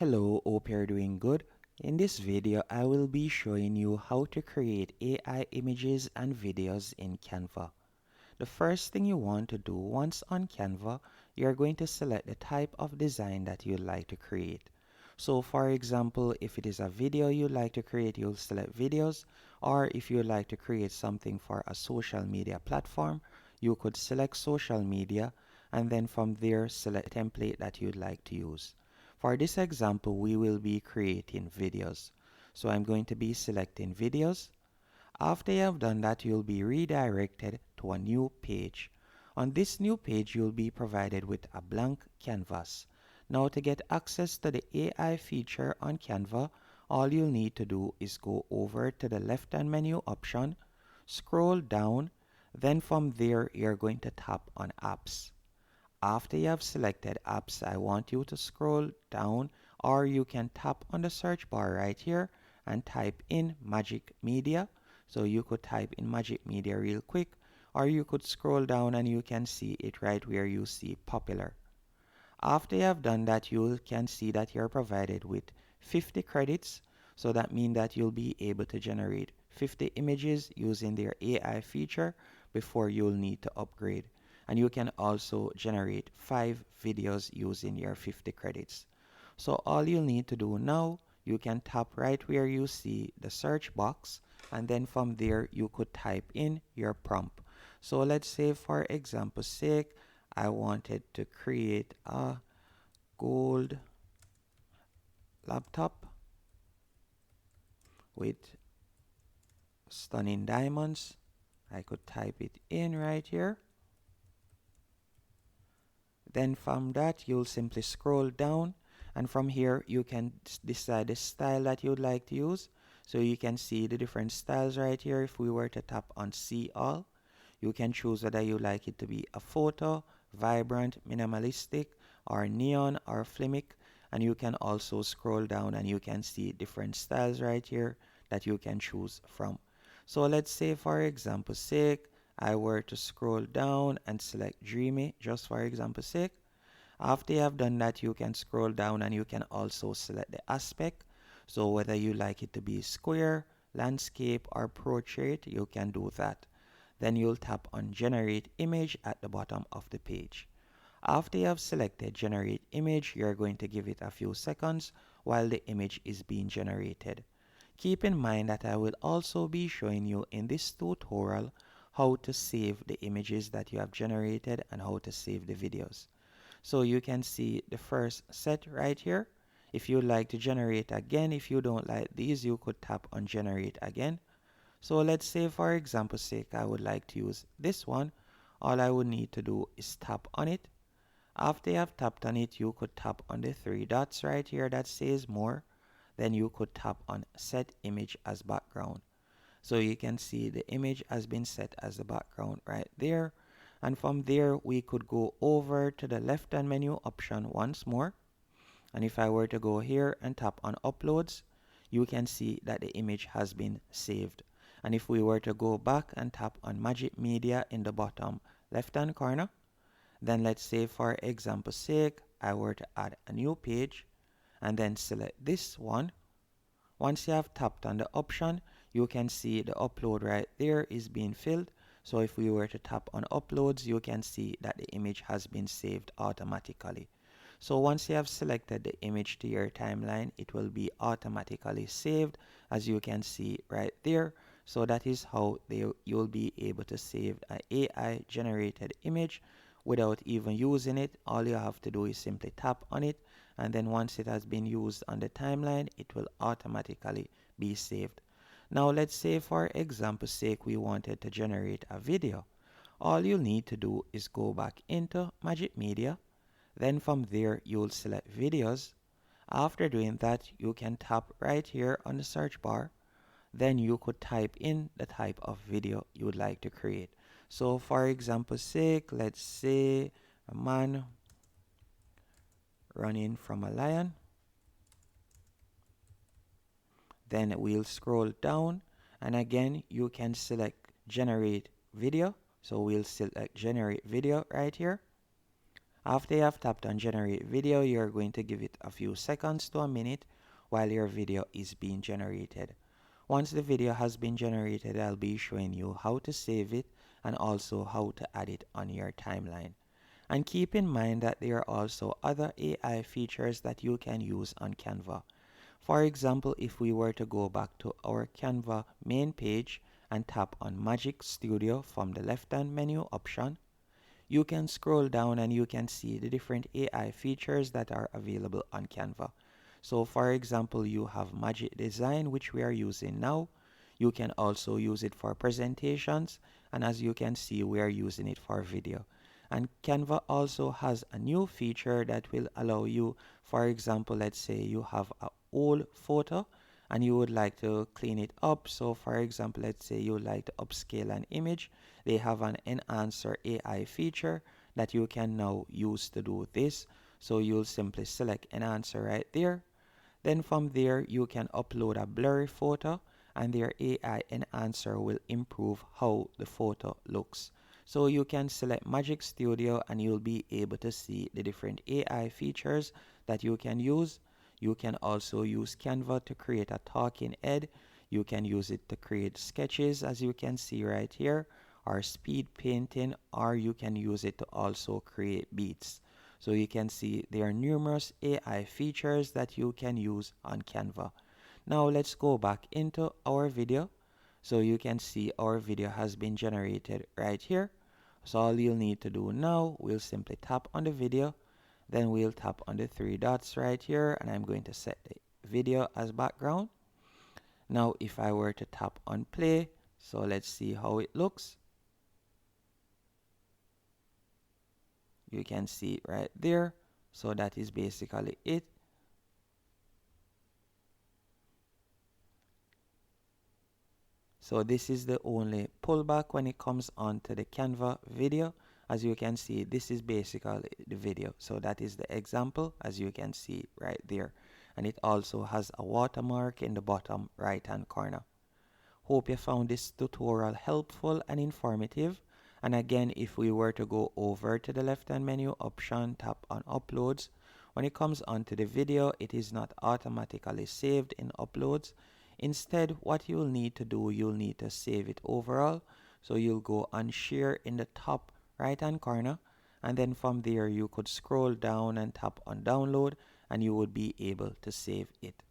Hello, hope you're doing good. In this video, I will be showing you how to create AI images and videos in Canva. The first thing you want to do once on Canva, you're going to select the type of design that you'd like to create. So for example, if it is a video you'd like to create, you'll select videos, or if you'd like to create something for a social media platform, you could select social media, and then from there select the template that you'd like to use. For this example, we will be creating videos. So I'm going to be selecting videos. After you have done that, you'll be redirected to a new page. On this new page, you'll be provided with a blank canvas. Now to get access to the AI feature on Canva, all you'll need to do is go over to the left-hand menu option, scroll down, then from there you're going to tap on Apps. After you have selected apps, I want you to scroll down, or you can tap on the search bar right here and type in Magic Media. So you could type in Magic Media real quick, or you could scroll down and you can see it right where you see popular. After you have done that, you can see that you're provided with 50 credits. So that means that you'll be able to generate 50 images using their AI feature before you'll need to upgrade. And you can also generate 5 videos using your 50 credits. So all you'll need to do now, you can tap right where you see the search box, and then from there you could type in your prompt. So let's say for example's sake, I wanted to create a gold laptop with stunning diamonds. I could type it in right here. Then from that, you'll simply scroll down, and from here you can decide the style that you'd like to use. So you can see the different styles right here. If we were to tap on see all, you can choose whether you like it to be a photo, vibrant, minimalistic, or neon, or filmic. And you can also scroll down and you can see different styles right here that you can choose from. So let's say for example's sake, I were to scroll down and select dreamy, just for example's sake. After you have done that, you can scroll down and you can also select the aspect. So whether you like it to be square, landscape, or portrait, you can do that. Then you'll tap on generate image at the bottom of the page. After you have selected generate image, you're going to give it a few seconds while the image is being generated. Keep in mind that I will also be showing you in this tutorial how to save the images that you have generated and how to save the videos. So you can see the first set right here. If you like to generate again, if you don't like these, you could tap on generate again. So let's say for example's sake, I would like to use this one. All I would need to do is tap on it. After you have tapped on it, you could tap on the three dots right here that says more. Then you could tap on set image as background. So you can see the image has been set as the background right there. And from there, we could go over to the left hand menu option once more. And if I were to go here and tap on uploads, you can see that the image has been saved. And if we were to go back and tap on Magic Media in the bottom left hand corner, then let's say for example's sake, I were to add a new page and then select this one. Once you have tapped on the option, you can see the upload right there is being filled. So if we were to tap on uploads, you can see that the image has been saved automatically. So once you have selected the image to your timeline, it will be automatically saved, as you can see right there. So that is how you'll be able to save an AI generated image without even using it. All you have to do is simply tap on it, and then once it has been used on the timeline, it will automatically be saved. Now let's say for example's sake we wanted to generate a video. All you'll need to do is go back into Magic Media. Then from there you'll select videos. After doing that, you can tap right here on the search bar. Then you could type in the type of video you would like to create. So for example's sake, let's say a man running from a lion. Then we'll scroll down, and again you can select generate video. So we'll select generate video right here. After you have tapped on generate video, you're going to give it a few seconds to a minute while your video is being generated. Once the video has been generated, I'll be showing you how to save it and also how to add it on your timeline. And keep in mind that there are also other AI features that you can use on Canva. For example, if we were to go back to our Canva main page and tap on Magic Studio from the left-hand menu option, you can scroll down and you can see the different AI features that are available on Canva. So for example, you have Magic Design, which we are using now. You can also use it for presentations, and as you can see, we are using it for video. And Canva also has a new feature that will allow you, for example, let's say you have an old photo and you would like to clean it up. So for example, let's say you would like to upscale an image. They have an enhancer AI feature that you can now use to do this. So you'll simply select enhancer right there. Then from there, you can upload a blurry photo and their AI enhancer will improve how the photo looks. So you can select Magic Studio and you'll be able to see the different AI features that you can use. You can also use Canva to create a talking head. You can use it to create sketches, as you can see right here, or speed painting, or you can use it to also create beats. So you can see there are numerous AI features that you can use on Canva. Now let's go back into our video. So you can see our video has been generated right here. So all you'll need to do now, we'll simply tap on the video. Then we'll tap on the three dots right here, and I'm going to set the video as background. Now if I were to tap on play, so let's see how it looks. You can see it right there. So that is basically it. So this is the only pullback when it comes on to the Canva video. As you can see, this is basically the video. So that is the example, as you can see right there. And it also has a watermark in the bottom right hand corner. Hope you found this tutorial helpful and informative. And again, if we were to go over to the left hand menu option, tap on uploads. When it comes onto the video, it is not automatically saved in uploads. Instead, what you'll need to do, you'll need to save it overall. So you'll go on share in the top right hand corner, and then from there you could scroll down and tap on download, and you would be able to save it.